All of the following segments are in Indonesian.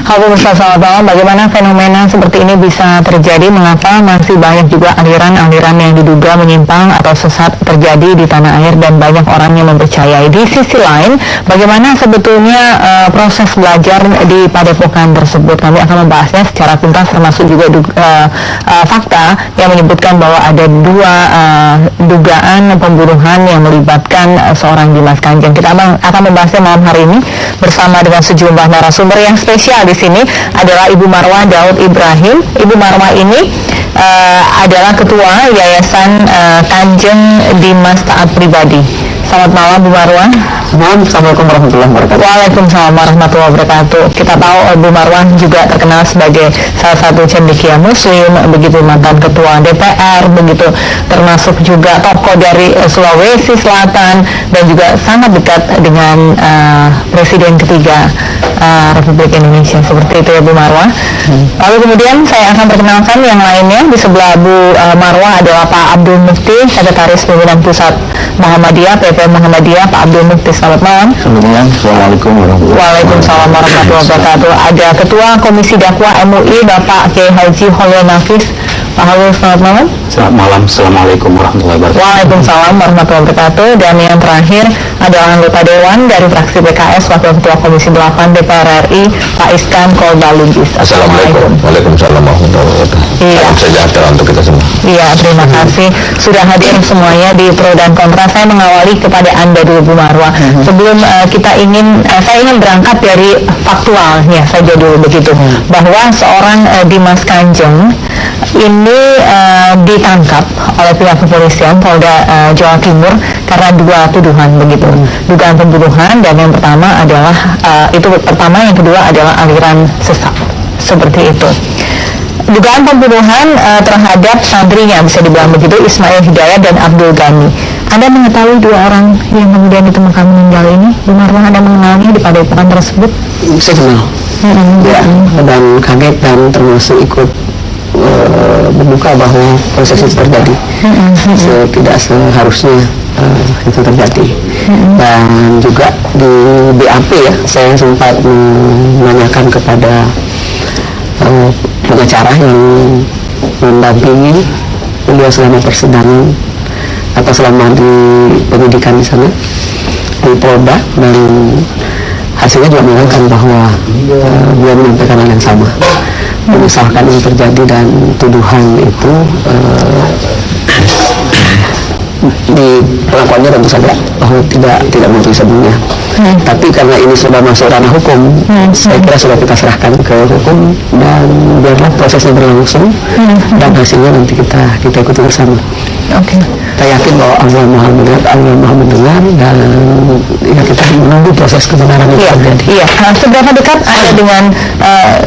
Halo pemirsa, selamat malam. Bagaimana fenomena seperti ini bisa terjadi? Mengapa masih banyak juga aliran-aliran yang diduga menyimpang atau sesat terjadi di tanah air dan banyak orang yang mempercayai? Di sisi lain, bagaimana sebetulnya proses belajar di padepokan tersebut? Kami akan membahasnya secara tuntas, termasuk juga fakta yang menyebutkan bahwa ada dua dugaan pembunuhan yang melibatkan seorang Dimas Kanjeng. Kita akan membahasnya malam hari ini bersama dengan sejumlah narasumber yang spesial. Di sini adalah Ibu Marwah Daud Ibrahim. Ibu Marwah ini adalah ketua Yayasan Kanjeng Dimas Taat Pribadi. Selamat malam Bu Marwah. Assalamualaikum warahmatullahi wabarakatuh. Waalaikumsalam warahmatullahi wabarakatuh. Kita tahu Bu Marwah juga terkenal sebagai salah satu cendekia Muslim, begitu mantan ketua DPR, begitu termasuk juga tokoh dari Sulawesi Selatan dan juga sangat dekat dengan Presiden ketiga Republik Indonesia. Seperti itu ya Bu Marwah. Lalu kemudian saya akan perkenalkan yang lainnya. Di sebelah Bu Marwah adalah Pak Abdul Mufti, Sekretaris Pimpinan Pusat Muhammadiyah, PP Muhammadiyah. Pak Abdul Mufti, selamat malam. Assalamualaikum warahmatullahi wabarakatuh. Waalaikumsalam warahmatullahi wabarakatuh. Ada Ketua Komisi Dakwah MUI Bapak Kiai Haji Holil Nafis. Pak Holil, selamat malam. Selamat malam. Assalamualaikum warahmatullahi wabarakatuh. Waalaikumsalam warahmatullahi wabarakatuh. Dan yang terakhir adalah anggota Dewan dari fraksi PKS, Wakil Ketua Komisi 8 DPR RI, Pak Iskan Kolbalubis. Assalamualaikum. Waalaikumsalam warahmatullahi wabarakatuh. Iya. Salam sejahtera untuk kita semua. Iya, terima kasih sudah hadir semuanya di Pro dan Kontra. Saya mengawali kepada Anda dulu Bu Marwah. Sebelum saya ingin berangkat dari faktualnya saja dulu begitu, bahwa seorang Dimas Kanjeng ini ditangkap oleh pihak kepolisian Polda Jawa Timur karena dua tuduhan begitu, dugaan pembunuhan, dan yang pertama adalah yang kedua adalah aliran sesat, seperti itu. Dugaan pembunuhan terhadap santrinya, bisa dibilang begitu, Ismail Hidayat dan Abdul Ghani. Anda mengetahui dua orang yang kemudian ditemukan meninggal ini? Bu Marwah, Anda mengenalnya di padepokan tersebut? Saya kenal. Ya, dan kaget dan termasuk ikut membuka bahwa proses itu terjadi. Tidak seharusnya itu terjadi. Dan juga di BAP ya, saya sempat menanyakan kepada pengacara yang mendampingi beliau selama persidangan atau selama di penyidikan di sana di Polda, dan hasilnya juga mengatakan bahwa dia menyampaikan hal yang sama, menyesalkan ini terjadi dan tuduhan itu di pengakuannya tentu saja bahwa tidak mengakui sebelumnya. Tapi karena ini sudah masuk ranah hukum, saya kira sudah kita serahkan ke hukum dan biarlah prosesnya berlangsung dan hasilnya nanti kita ikuti bersama. Oke. Saya yakin bahwa Allah Maha melihat, Allah Maha mendengar, dan ya kita menunggu proses kebenaran itu terjadi. Iya. Seberapa dekat Anda dengan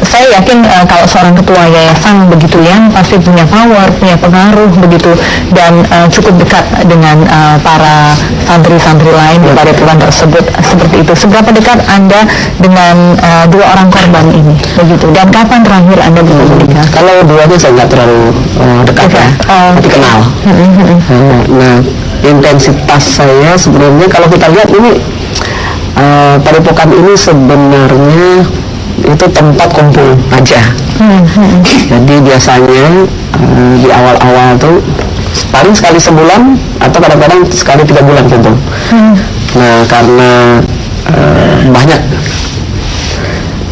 saya yakin kalau seorang ketua yayasan begitu ya, pasti punya power, punya pengaruh begitu, dan cukup dekat dengan para santri-santri lain di padepokan tersebut, seperti itu. Seberapa dekat Anda dengan dua orang korban ini begitu, dan kapan terakhir Anda berkomunikasi? Kalau duanya saya nggak terlalu dekat ya, tapi kenal. Nah, intensitas saya sebenarnya kalau kita lihat ini padepokan ini sebenarnya itu tempat kumpul aja. Jadi biasanya di awal-awal tuh paling sekali sebulan atau kadang-kadang sekali 3 bulan kumpul. Nah, karena banyak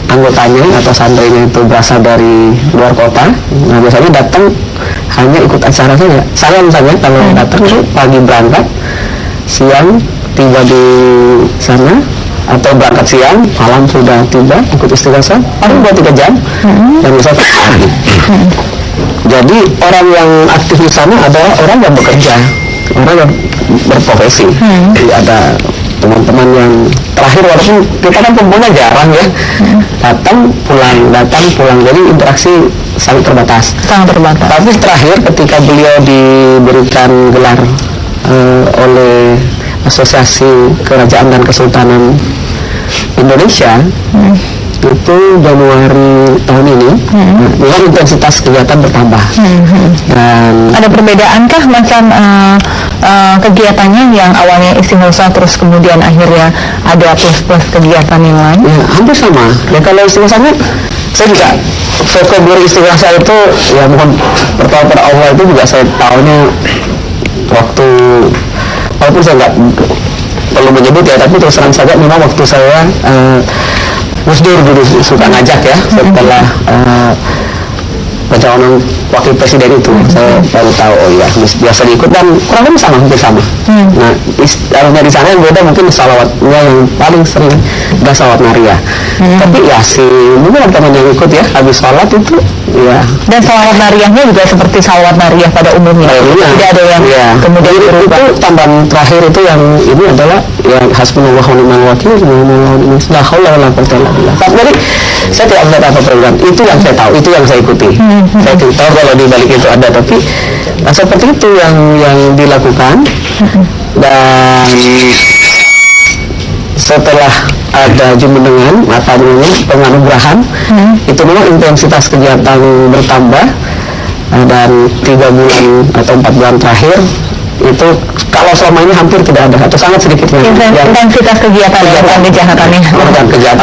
anggotanya atau santrinya itu berasal dari luar kota, nah biasanya datang hanya ikut acara saja. Saya misalnya kalau datang itu pagi berangkat, siang tiba di sana, atau berangkat siang, malam sudah tiba, ikut istighosa, paling 2-3 jam, dan bisa lagi. Jadi orang yang aktif di sana adalah orang yang bekerja, orang yang berprofesi. Jadi ada teman-teman yang terakhir, walaupun kita kan kumpulnya jarang ya, datang pulang, jadi interaksi sangat terbatas. Tapi terakhir ketika beliau diberikan gelar oleh Asosiasi Kerajaan dan Kesultanan Indonesia, itu Januari tahun ini, dengan intensitas kegiatan bertambah. Dan ada perbedaankah macam kegiatannya yang awalnya istighosa terus kemudian akhirnya ada plus kegiatan yang lain? Ya, hampir sama. Ya, kalau istighosanya Saya juga vocabulary istighfar saya itu ya mohon pertama pada Allah itu juga saya tahunya waktu, walaupun saya nggak perlu menyebut ya, tapi terus terang saja memang waktu saya Gus Dur dulu suka ngajak ya setelah pencalonan wakil presiden itu, saya baru tahu oh iya biasa diikut dan kurang lebih sama, hampir sama. Nah istilahnya di sana yang beda mungkin salawatnya yang paling sering adalah salawat Maria. Tapi ya mungkin teman yang ikut ya habis sholat itu ya. Dan salawat Mariahnya juga seperti salawat Mariah pada umumnya. Tidak ada yang kemudian berubah. Itu tambahan terakhir itu yang ini adalah yang hasbunallahu wa ni'mal wakil, la haula wala quwwata illa billah. Jadi saya tidak melihat apa program itu yang saya tahu, itu yang saya ikuti. Saya tidak tahu kalau di balik itu ada, tapi seperti itu yang dilakukan. Dan setelah ada jumenengan atau penganugerahan, itu memang intensitas kegiatan bertambah, dan 3 bulan atau 4 bulan terakhir itu kalau selama ini hampir tidak ada atau sangat sedikit intensitas kegiatan kejahatan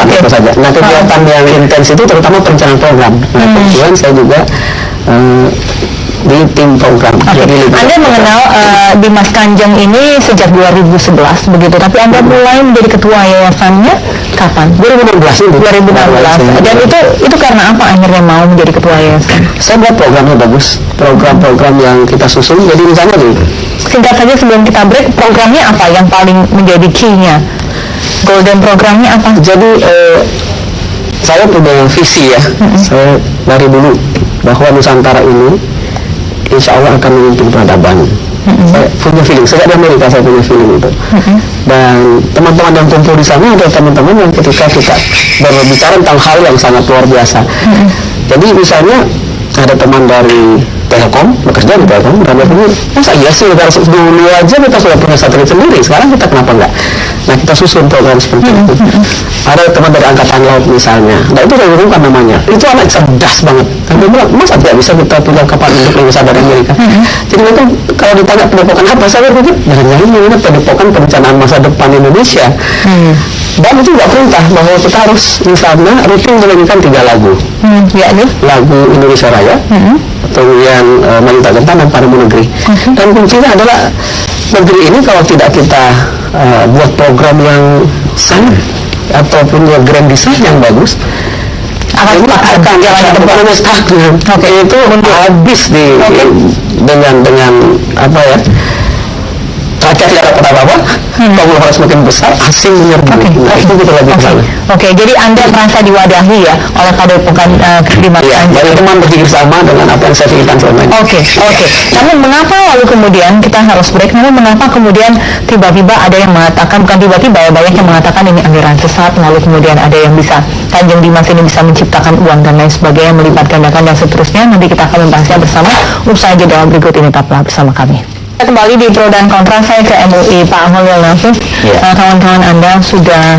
itu saja. Nah kegiatan yang intens itu terutama perencanaan program. Nah kebetulan saya juga di tim program. Jadi, Anda mengenal Dimas Kanjeng ini sejak 2011 begitu, tapi Anda mulai menjadi ketua yayasannya kapan? 2016. Dan itu karena apa akhirnya mau menjadi ketua yayasan? Saya buat programnya bagus, program-program yang kita susun. Jadi misalnya gitu. Singkat saja sebelum kita break, programnya apa yang paling menjadi key-nya? Golden programnya apa? Jadi saya punya visi ya, saya dari dulu bahwa Nusantara ini insya Allah akan memimpin peradaban. Saya punya feeling, sejak di Amerika saya punya feeling itu. Dan teman-teman yang kumpul di sana adalah teman-teman yang ketika kita berbicara tentang hal yang sangat luar biasa. Jadi misalnya ada teman dari Telkom, bekerja di Telkom, dan berpikir, masa iya sih kalau dulu aja kita sudah punya satelit sendiri, sekarang kita kenapa enggak? Nah kita susun program seperti itu. Ada teman dari Angkatan Laut misalnya, nah itu saya bukan namanya, itu anak cerdas banget. Dan dia bilang, masa tidak bisa kita punya kapal induk yang besar dari Amerika? Jadi mereka kalau ditanya pendepokan apa, saya berpikir, jangan-jangan ini pendepokan perencanaan masa depan Indonesia. Dan itu juga perintah bahwa kita harus misalnya rutin menyanyikan 3 lagu, yakni lagu Indonesia Raya, kemudian Malita Genta dan Padamu Negeri. Dan kuncinya adalah negeri ini kalau tidak kita buat program yang sangat ataupun grand design yang bagus, akan jalan stagnan. Itu habis dengan apa ya? Rakyat tidak dapat apa-apa, kamu harus makin besar, asing menyerbu. Nah itu kita lagi kesana. Jadi Anda merasa diwadahi ya oleh Padepokan Dimas Kanjeng. Dari teman berpikir sama dengan apa yang saya pikirkan selama ini. Namun mengapa lalu kemudian kita harus break? Namun mengapa kemudian tiba-tiba ada yang mengatakan, bukan tiba-tiba ya, banyak yang mengatakan ini aliran sesat, lalu kemudian ada yang bisa Kanjeng Dimas ini bisa menciptakan uang dan lain sebagainya, melibat gandakan dan seterusnya. Nanti kita akan membahasnya bersama usai jeda berikut ini. Tetaplah bersama kami. Kembali di Pro dan Kontra, saya ke MUI, Pak Holil Nafis. Kawan-kawan Anda sudah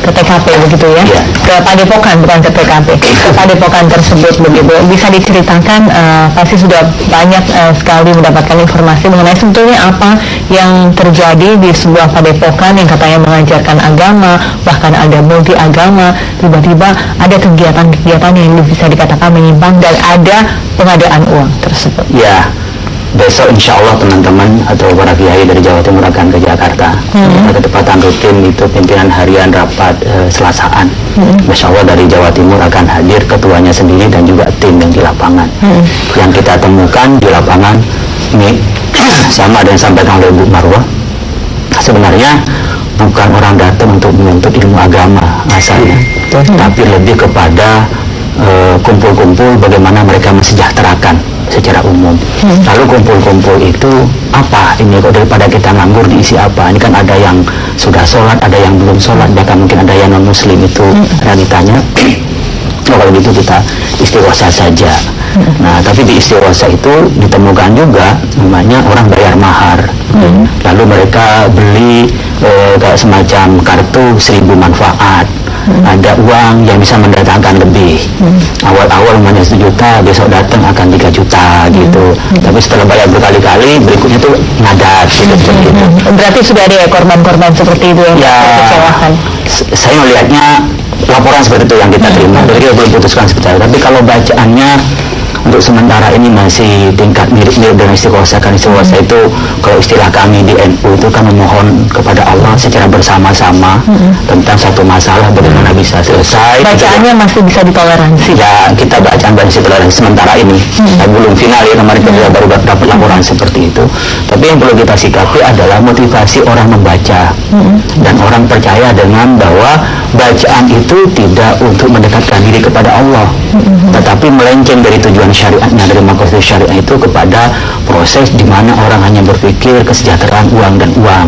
ke TKP begitu ya, ke Padepokan, bukan ke TKP, ke Padepokan tersebut begitu. Bisa diceritakan, pasti sudah banyak sekali mendapatkan informasi mengenai sebetulnya apa yang terjadi di sebuah Padepokan yang katanya mengajarkan agama, bahkan ada multi agama, tiba-tiba ada kegiatan-kegiatan yang bisa dikatakan menyimpang dan ada pengadaan uang tersebut. Besok insya Allah teman-teman atau para kiai dari Jawa Timur akan ke Jakarta. Ketepatan rutin itu pimpinan harian rapat Selasaan. Insya Allah dari Jawa Timur akan hadir ketuanya sendiri dan juga tim yang di lapangan. Yang kita temukan di lapangan ini sama dengan sampaikan oleh Bu Marwah. Sebenarnya bukan orang datang untuk menuntut ilmu agama asalnya, tapi lebih kepada kumpul-kumpul bagaimana mereka mensejahterakan secara umum. Lalu kumpul-kumpul itu apa ini kok, daripada kita nganggur diisi apa? Ini kan ada yang sudah sholat, ada yang belum sholat, bahkan mungkin ada yang non muslim. Itu realitanya. Kalau gitu kita istighosa saja. Nah tapi di istighosa itu ditemukan juga namanya orang bayar mahar. Lalu mereka beli kayak semacam kartu 1000 manfaat. Ada uang yang bisa mendatangkan lebih. Awal-awal namanya 1 juta, besok datang akan 3 juta gitu. Tapi setelah bayar berkali-kali, berikutnya tuh ngadat gitu. Berarti sudah ada ya korban-korban seperti itu yang ya, kecewakan? Saya melihatnya laporan seperti itu yang kita terima, jadi kita belum putuskan seperti itu. Tapi kalau bacaannya untuk sementara ini masih tingkat mirip-mirip dengan istiqosa. Kan istiqosa itu kalau istilah kami di NU itu kan memohon kepada Allah secara bersama-sama tentang satu masalah bagaimana bisa selesai. Bacaannya masih bisa ditoleransi. Ya, kita bacaan masih toleransi sementara ini. Belum final ya, kemarin kita baru dapat laporan seperti itu. Tapi yang perlu kita sikapi adalah motivasi orang membaca. Dan orang percaya dengan bahwa bacaan itu tidak untuk mendekatkan diri kepada Allah, tetapi melenceng dari tujuan syariatnya, dari maksud syariat itu kepada proses di mana orang hanya berpikir kesejahteraan uang dan uang.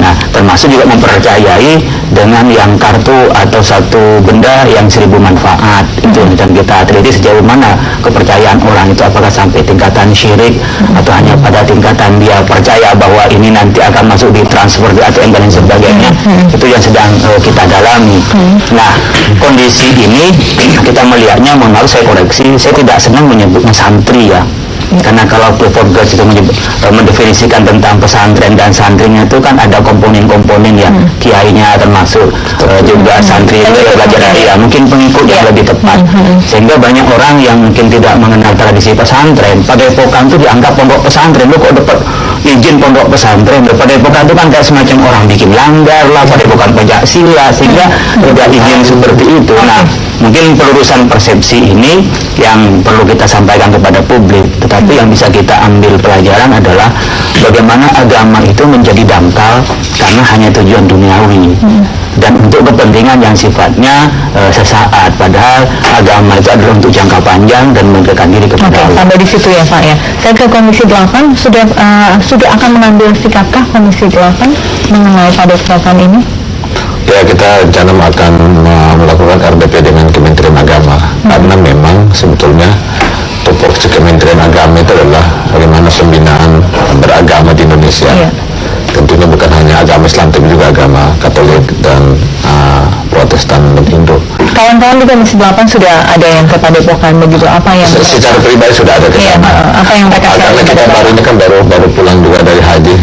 Nah, termasuk juga mempercayai dengan yang kartu atau satu benda yang 1000 manfaat. Itu yang kita teliti sejauh mana kepercayaan orang itu, apakah sampai tingkatan syirik atau hanya pada tingkatan dia percaya bahwa ini nanti akan masuk di transfer di ATM dan sebagainya. Itu yang sedang kita dalami. Nah, kondisi ini kita melihatnya, mohon maaf saya koreksi, saya tidak senang menyebutnya santri ya. Karena kalau Forgas itu mendefinisikan tentang pesantren dan santrinya itu kan ada komponen-komponen ya, kiainya termasuk juga santri itu yang belajar dari ya, mungkin pengikut yang lebih tepat. Sehingga banyak orang yang mungkin tidak mengenal tradisi pesantren, pada epokan itu dianggap pondok pesantren, lu kok dapat izin pondok pesantren. Pada epokan itu kan kayak semacam orang bikin langgar lah, pada epokan Pancasila, sehingga tidak izin seperti itu. Nah, mungkin pelurusan persepsi ini yang perlu kita sampaikan kepada publik. Tetapi yang bisa kita ambil pelajaran adalah bagaimana agama itu menjadi dangkal karena hanya tujuan duniawi dan untuk kepentingan yang sifatnya sesaat. Padahal agama itu adalah untuk jangka panjang dan mendekatkan diri kepada Allah. Sampai di situ ya Pak ya. Saya ke Komisi 8, sudah akan mengambil sikapkah Komisi 8 mengenai padepokan ini? Ya, kita rencana akan melakukan RDP dengan Kementerian Agama, karena memang sebetulnya tupoksi Kementerian Agama itu adalah bagaimana pembinaan beragama di Indonesia. Tentunya bukan hanya agama Islam, tapi juga agama Katolik dan Protestan dan Hindu. Kawan-kawan di Komisi 8 sudah ada yang ke padepokan begitu, apa yang secara pribadi sudah ada ke sana. Apa yang mereka karena kita baru ini kan baru pulang juga dari haji.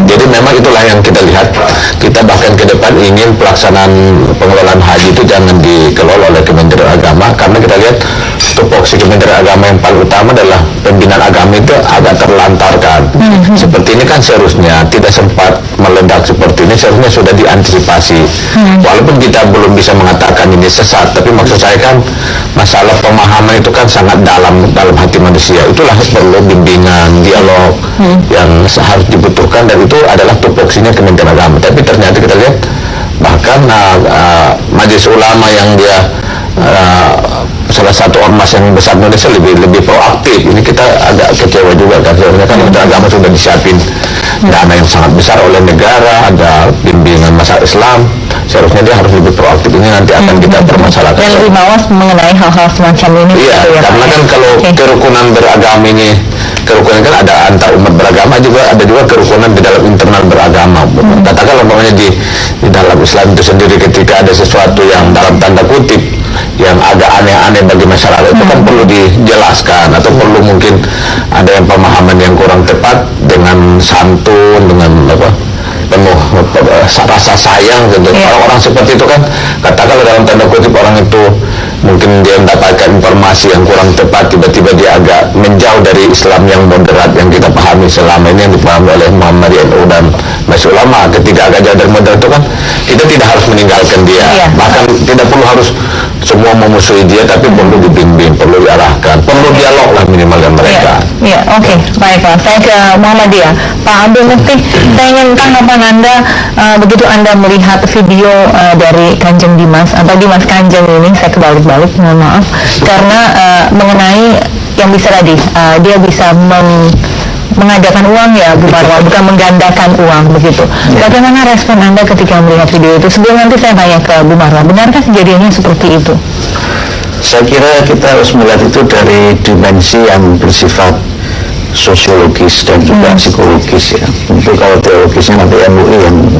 Jadi memang itulah yang kita lihat. Kita bahkan ke depan ingin pelaksanaan pengelolaan haji itu jangan dikelola oleh Kementerian Agama, karena kita lihat tupoksi Kementerian Agama yang paling utama adalah pembinaan agama itu agak terlantarkan. Seperti ini kan seharusnya tidak sempat meledak seperti ini, seharusnya sudah diantisipasi. Walaupun kita belum bisa mengatakan ini sesat, tapi maksud saya kan masalah pemahaman itu kan sangat dalam hati manusia. Itulah perlu bimbingan, dialog yang harus dibutuhkan, dan itu adalah tupoksinya Kementerian Agama. Tapi ternyata kita lihat bahkan Majelis Ulama yang dia salah satu ormas yang besar Indonesia lebih proaktif. Ini kita agak kecewa juga kan, sebenarnya kan Kementerian Agama sudah disiapin dana yang sangat besar oleh negara, ada bimbingan masalah Islam, seharusnya dia harus lebih proaktif. Ini nanti akan kita permasalahkan. Dan lebih mawas mengenai hal-hal semacam ini. Iya, gitu ya, karena kan kalau kerukunan beragama ini, kerukunan kan ada antar umat beragama, juga ada juga kerukunan di dalam internal beragama. Katakanlah umpamanya di dalam Islam itu sendiri, ketika ada sesuatu yang dalam tanda kutip yang agak aneh-aneh bagi masyarakat, itu kan perlu dijelaskan, atau perlu mungkin ada yang pemahaman yang kurang tepat dengan santun, dengan penuh rasa sayang gitu. Orang-orang seperti itu kan, katakanlah dalam tanda kutip orang itu mungkin dia mendapatkan informasi yang kurang tepat, tiba-tiba dia agak menjauh dari Islam yang moderat yang kita pahami selama ini, yang dipahami oleh Muhammadiyah NU dan Majelis Ulama. Ketika agak jauh dari moderat itu kan kita tidak harus meninggalkan dia, bahkan tidak perlu harus semua memusuhi dia, tapi perlu dibimbing, perlu diarahkan, perlu dialog lah minimal dengan mereka. Iya, oke, baiklah. Saya ke Muhammadiyah. Pak Abdul Mufti, saya ingin tanggapan Anda begitu Anda melihat video dari Kanjeng Dimas atau Dimas Kanjeng ini. Saya kebalik-balik, mohon maaf, karena mengenai yang bisa tadi dia bisa mengadakan uang ya Bu Marwa, bukan menggandakan uang begitu. Bagaimana respon Anda ketika melihat video itu? Sebelum nanti saya tanya ke Bu Marwa, benarkah kejadiannya seperti itu? Saya kira kita harus melihat itu dari dimensi yang bersifat sosiologis dan juga psikologis ya. Untuk kalau teologisnya nanti MUI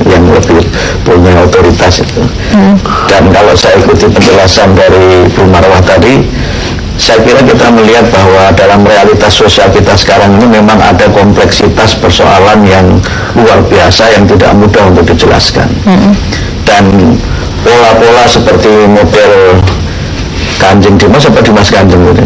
yang lebih punya otoritas itu. Dan kalau saya ikuti penjelasan dari Bu Marwah tadi, saya kira kita melihat bahwa dalam realitas sosial kita sekarang ini memang ada kompleksitas persoalan yang luar biasa yang tidak mudah untuk dijelaskan. Dan pola-pola seperti model Kanjeng Dimas apa Dimas Kanjeng gitu.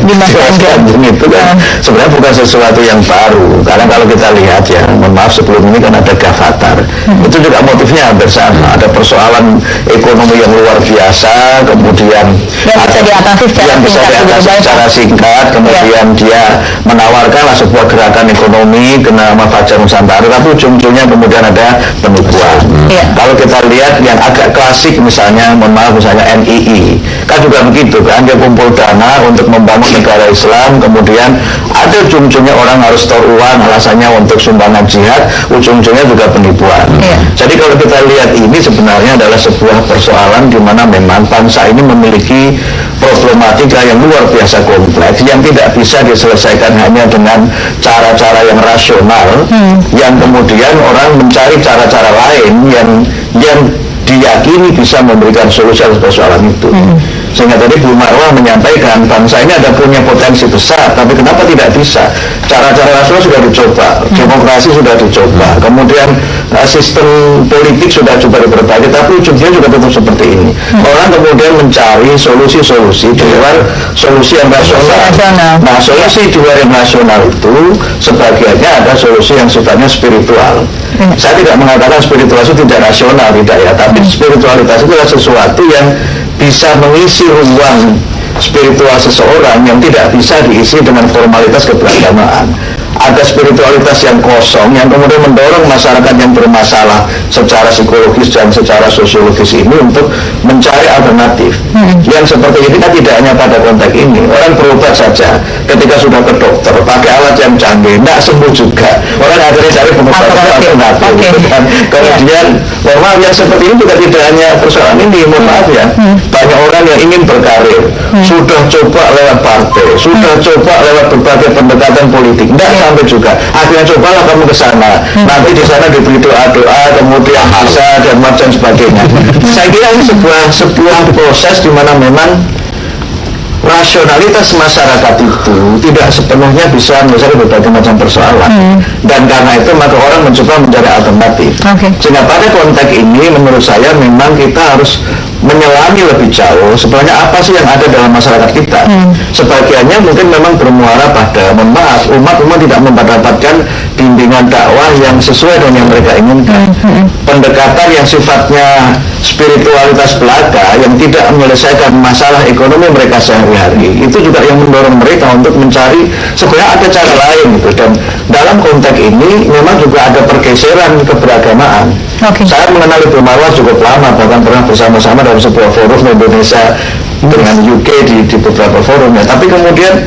Dimas Kanjeng itu kan sebenarnya bukan sesuatu yang baru, karena kalau kita lihat ya, mohon maaf sebelum ini kan ada Gavatar, itu juga motifnya hampir sama, ada persoalan ekonomi yang luar biasa, kemudian yang bisa diatasi secara singkat, kemudian dia menawarkanlah sebuah gerakan ekonomi dengan nama Fajar Nusantara, tapi ujung-ujungnya kemudian ada penipuan. Kalau kita lihat yang agak klasik misalnya, mohon maaf misalnya NII, kan juga begitu kan, dia kumpul dana untuk membangun negara Islam, kemudian ada ujung-ujungnya orang harus store uang, alasannya untuk sumbangan jihad, ujung-ujungnya juga penipuan. Jadi kalau kita lihat ini sebenarnya adalah sebuah persoalan di mana memang bangsa ini memiliki problematika yang luar biasa kompleks yang tidak bisa diselesaikan hanya dengan cara-cara yang rasional, yang kemudian orang mencari cara-cara lain yang diyakini bisa memberikan solusi atas persoalan itu. Sehingga tadi Bu Marwah menyampaikan bangsa ini ada punya potensi besar, tapi kenapa tidak bisa? Cara-cara rasional sudah dicoba, demokrasi sudah dicoba, kemudian sistem politik sudah coba diperbaiki, tapi ujungnya juga tetap seperti ini. Orang kemudian mencari solusi-solusi di luar solusi yang rasional. Nah, solusi di luar yang rasional itu sebagiannya ada solusi yang sifatnya spiritual. Saya tidak mengatakan spiritualitas itu tidak rasional, tidak ya, tapi spiritualitas itu adalah sesuatu yang bisa mengisi ruang spiritual seseorang yang tidak bisa diisi dengan formalitas keberagamaan. Ada spiritualitas yang kosong yang kemudian mendorong masyarakat yang bermasalah secara psikologis dan secara sosiologis ini untuk mencari alternatif. Yang seperti ini kan tidak hanya pada konteks ini, orang berobat saja ketika sudah ke dokter pakai alat yang canggih tidak sembuh juga, orang akhirnya cari pengobatan alternatif. Kemudian maaf yang seperti ini juga tidak hanya persoalan ini, mohon maaf ya, banyak orang yang ingin berkarir sudah coba lewat partai, sudah coba lewat berbagai pendekatan politik, tidak sampai juga. Akhirnya cobalah kamu ke sana, nanti di sana diberi doa-doa, kemudian bisa dan macam sebagainya. Saya kira ini sebuah proses di mana memang rasionalitas masyarakat itu tidak sepenuhnya bisa menyelesaikan berbagai macam persoalan, dan karena itu maka orang mencoba mencari alternatif. Sehingga pada konteks ini menurut saya memang kita harus menyelami lebih jauh sebenarnya apa sih yang ada dalam masyarakat kita. Sebagiannya mungkin memang bermuara pada, mohon maaf, umat tidak mendapatkan bimbingan dakwah yang sesuai dengan yang mereka inginkan. Pendekatan yang sifatnya spiritualitas belaka yang tidak menyelesaikan masalah ekonomi mereka sehari-hari, itu juga yang mendorong mereka untuk mencari sebenarnya ada cara lain gitu. Dan dalam konteks ini memang juga ada pergeseran keberagamaan. Saya mengenal Ibu Marwah cukup lama, bahkan pernah bersama-sama dalam sebuah forum Indonesia dengan UK di beberapa forumnya. Tapi kemudian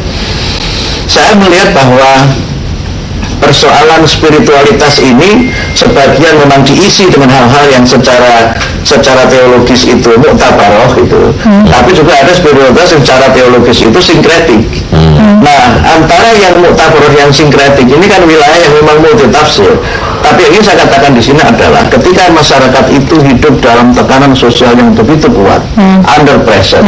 saya melihat bahwa persoalan spiritualitas ini sebagian memang diisi dengan hal-hal yang secara teologis itu muktabaroh gitu, tapi juga ada spiritualitas yang secara teologis itu sinkretik. Nah, antara yang muktabaroh yang sinkretik ini kan wilayah yang memang multitafsir. Tapi yang ingin saya katakan di sini adalah ketika masyarakat itu hidup dalam tekanan sosial yang begitu kuat, under pressure,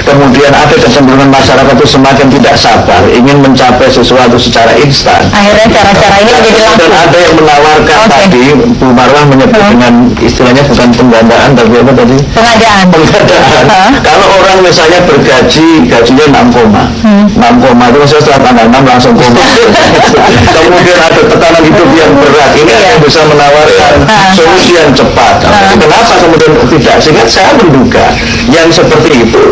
kemudian ada kecenderungan masyarakat itu semakin tidak sabar, ingin mencapai sesuatu secara instan. Akhirnya cara-cara ini menjadi laku. Dan ada yang menawarkan tadi, Bu Marwah menyebut dengan istilahnya bukan penggandaan, tapi apa tadi? Pengadaan. Kalau orang misalnya gajinya 6 koma itu saya setelah tanggal 6 langsung koma. Kemudian ada tekanan hidup yang berat, ini ada yang bisa menawarkan solusi yang cepat. Kenapa kemudian tidak? Sehingga saya menduga yang seperti itu,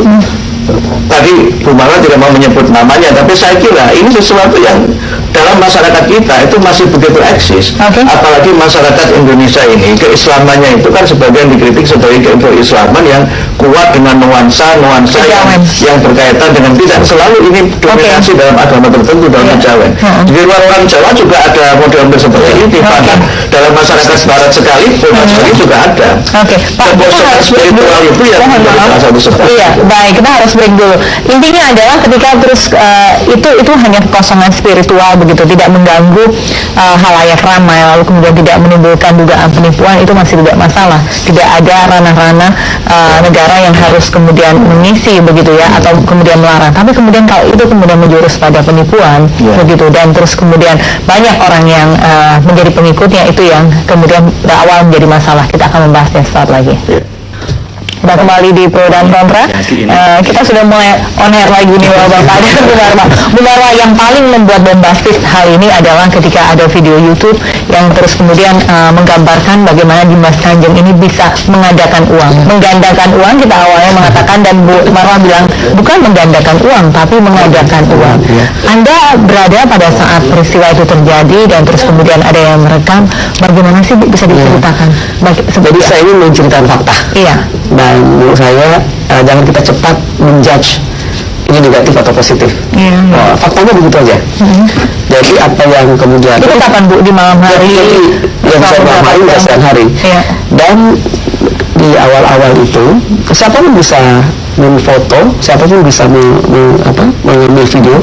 tadi Bu Marwah tidak mau menyebut namanya, tapi saya kira ini sesuatu yang dalam masyarakat kita itu masih begitu eksis. Apalagi masyarakat Indonesia ini, keislamannya itu kan sebagian dikritik sebagai keislaman yang kuat dengan nuansa yang berkaitan dengan tidak selalu ini dominasi dalam agama tertentu dalam kejawen. Di luar orang Jawa juga ada model seperti ini. Dalam masyarakat Barat sekalipun juga ada. Kebosanan spiritual itu yang menjadi satu sebab. Baik, kita harus break dulu. Intinya adalah ketika terus itu hanya kekosongan spiritual begitu, tidak mengganggu halayak ramai, lalu kemudian tidak menimbulkan dugaan penipuan, itu masih tidak masalah. Tidak ada ranah-ranah negara yang harus kemudian mengisi begitu ya, atau kemudian melarang. Tapi kemudian kalau itu kemudian menjurus pada penipuan begitu, dan terus kemudian banyak orang yang menjadi pengikutnya, itu yang kemudian berawal menjadi masalah. Kita akan membahasnya sesaat lagi. Kita kembali di Pro dan Kontra. Kita sudah mulai on air lagi nih Bapak dan Bu Marwa. Bu Marwa, yang paling membuat bombastis hal ini adalah ketika ada video YouTube yang terus kemudian menggambarkan bagaimana Dimas Kanjeng ini bisa menggandakan uang. Kita awalnya mengatakan, dan Bu Marwa bilang bukan menggandakan uang tapi mengadakan uang. Anda berada pada saat peristiwa itu terjadi dan terus kemudian ada yang merekam. Bagaimana sih bisa diceritakan? Jadi saya ini menceritakan fakta. Iya. Dan menurut saya jangan kita cepat menjudge ini negatif atau positif. Faktanya begitu aja. Jadi apa yang kemudian itu kapan Bu? Di malam hari? Yang saya malam hari, ya siang hari. Dan di awal-awal itu siapapun bisa memfoto, siapapun bisa mengambil video,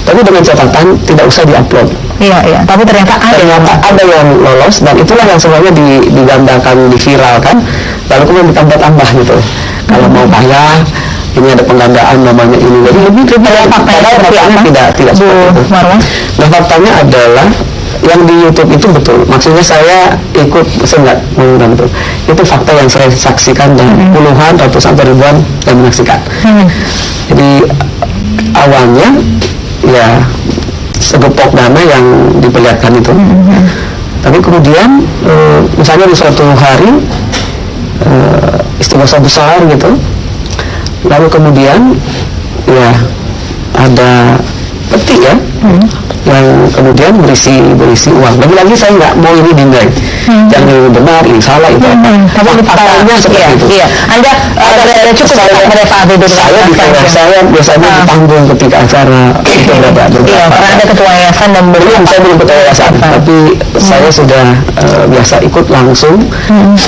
tapi dengan catatan tidak usah diupload. Iya. Tapi ternyata ada yang lolos, dan itulah yang sebenarnya digambarkan, diviralkan, lalu kemudian ditambah-tambah gitu. Kalau mau payah, ini ada penggandaan namanya ini. Jadi lebih faktanya tidak seperti itu. Nah, faktanya adalah yang di YouTube itu betul. Maksudnya saya nggak mengundang itu. Itu fakta yang saya saksikan dan puluhan, ratusan, ribuan yang menyaksikan. Jadi awalnya ya segepok dana yang diperlihatkan itu. Tapi kemudian misalnya di suatu hari istighosah besar gitu, lalu kemudian ya ada peti ya yang kemudian berisi uang. Lagi-lagi saya nggak mau ini dinilai, jangan ini benar, ini salah, itu tapi faktanya seperti itu. Iya. Anda cukup saya biasanya ditanggung ketika acara itu berapa. Iya, karena ada ketua yayasan dan saya belum ketua yayasan, tapi saya sudah biasa ikut langsung,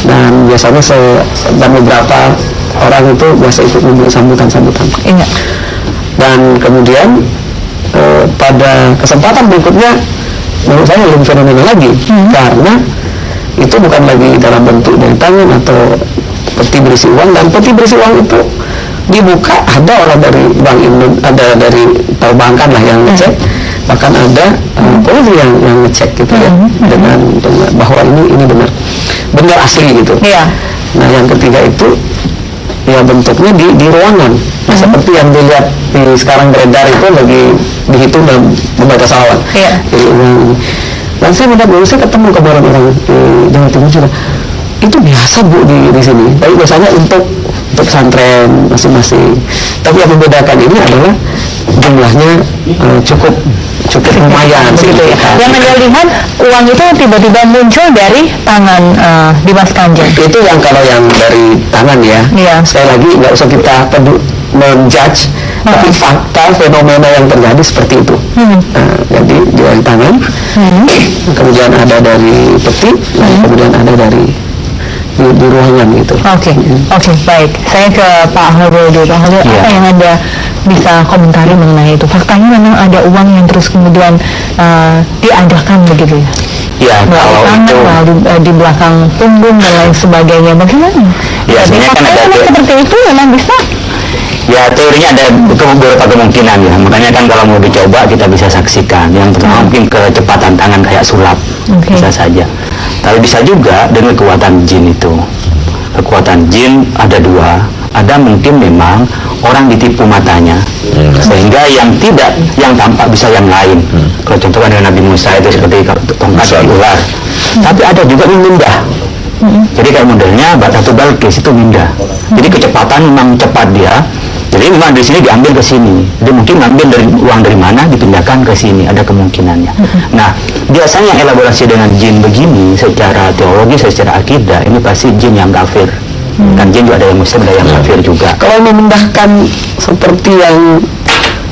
dan biasanya dan beberapa orang itu biasa ikut memberi sambutan-sambutan. Iya. Dan kemudian pada kesempatan berikutnya menurut saya lebih fenomenal lagi, karena itu bukan lagi dalam bentuk dari tangan atau peti berisi uang, dan peti berisi uang itu dibuka, ada orang dari bank ini, ada dari perbankan lah yang ngecek, bahkan ada polisi yang ngecek gitu ya, dengan bahwa ini benar asli gitu. Nah, yang ketiga itu ya bentuknya di ruangan. Nah, seperti yang dilihat di sekarang beredar itu lagi dihitung dalam membatas awan. Dan saya ketemu kemarin orang di Jawa Timur juga. Itu biasa Bu di sini. Tapi biasanya untuk pesantren masing-masing. Tapi yang membedakan ini adalah jumlahnya cukup lumayan begitu ya. Yang Anda lihat uang itu tiba-tiba muncul dari tangan Dimas Kanjeng. Itu yang kalau yang dari tangan ya. Sekali lagi nggak usah kita menjudge, tapi fakta fenomena yang terjadi seperti itu. Jadi dari tangan, kemudian ada dari peti, kemudian ada dari di ruangan gitu. Oke, baik. Saya ke Pak Holil dulu. Pak Holil, apa yang Anda bisa komentari mengenai itu? Faktanya memang ada uang yang terus kemudian diadakan begitu ya? Ya, kalau itu di belakang punggung dan lain sebagainya, bagaimana? Ya, sebenarnya kan ada seperti itu memang bisa. Ya, teorinya ada beberapa kemungkinan ya. Makanya kan kalau mau dicoba kita bisa saksikan. Yang pertama mungkin kecepatan tangan kayak sulap, bisa saja. Tapi bisa juga dengan kekuatan jin itu. Kekuatan jin ada dua. Ada mungkin memang orang ditipu matanya, sehingga yang tampak bisa yang lain. Kalau contohnya dengan Nabi Musa itu seperti tongkat ular. Tapi ada juga yang mindah. Jadi kayak modelnya Ratu Balkis itu mindah. Jadi kecepatan memang cepat dia. Jadi memang di sini diambil ke sini. Dia mungkin ngambil uang dari mana dipindahkan ke sini, ada kemungkinannya. Nah, biasanya elaborasi dengan jin begini secara teologi, secara akidah ini pasti jin yang kafir. Kan jin juga ada yang muslim, ada yang kafir juga. Kalau memindahkan seperti yang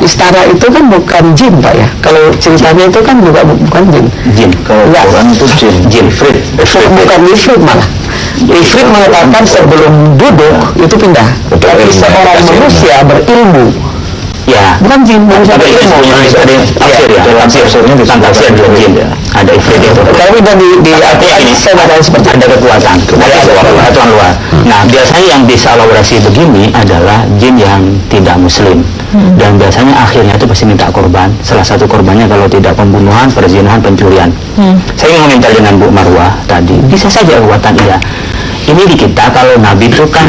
istana itu kan bukan jin Pak ya. Kalau ceritanya itu kan juga bukan jin. Jin. Kalau orang itu jin Ifrit. Bukan Ifrit malah. Ifrit mengatakan sebelum duduk itu pindah. Tapi seorang manusia berilmu. Ya. Bukan jin, manusia berilmu. Ada tafsir ya. Tafsirnya bukan tafsir jin. Ada Ifrit itu. Tapi di Al-Quran saya baca seperti ada kekuatan. Ada luar. Nah, biasanya yang bisa elaborasi begini adalah jin yang tidak muslim. Dan biasanya akhirnya itu pasti minta korban. Salah satu korbannya kalau tidak pembunuhan, perzinahan, pencurian. Saya ingin komentar dengan Bu Marwa tadi. Bisa saja kekuatan iya. Ini di kita kalau Nabi itu kan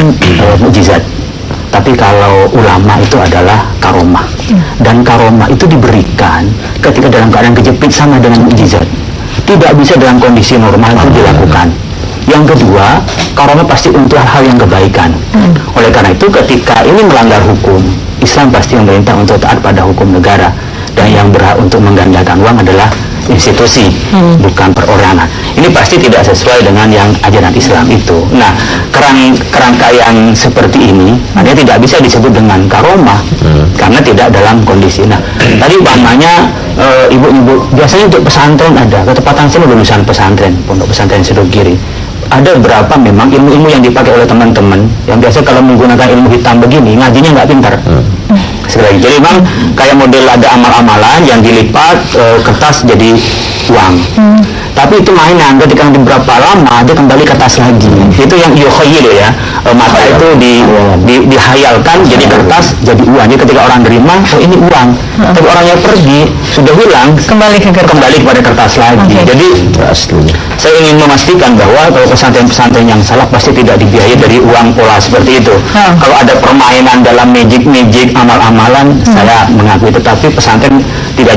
mukjizat, tapi kalau ulama itu adalah karomah. Dan karomah itu diberikan ketika dalam keadaan kejepit, sama dengan mukjizat. Tidak bisa dalam kondisi normal itu dilakukan. Yang kedua, karomah pasti untuk hal yang kebaikan. Oleh karena itu ketika ini melanggar hukum, Islam pasti memerintah untuk taat pada hukum negara. Dan yang berhak untuk menggandakan uang adalah institusi, bukan perorangan. Ini pasti tidak sesuai dengan yang ajaran Islam itu. Nah, kerangka yang seperti ini artinya tidak bisa disebut dengan karomah karena tidak dalam kondisi. Nah, tadi umpamanya ibu-ibu biasanya untuk pesantren ada, ketepatan saya lulusan pesantren, pondok pesantren Sidogiri. Ada berapa memang ilmu-ilmu yang dipakai oleh teman-teman yang biasa kalau menggunakan ilmu hitam begini ngajinya nggak pintar. Sekali lagi, jadi memang kayak model ada amal-amalan yang dilipat kertas jadi uang. Tapi itu mainan, ketika beberapa lama dia kembali kertas lagi. Itu yang yukhayyil ya, mata itu dihayalkan jadi kertas jadi uang. Jadi ketika orang terima, oh ini uang. Tapi orang yang pergi sudah hilang, kembali kepada kertas lagi. Jadi saya ingin memastikan bahwa kalau pesantren-pesantren yang salah pasti tidak dibiayai dari uang pola seperti itu. Kalau ada permainan dalam magic amal-amalan, saya mengakui, tetapi pesantren tidak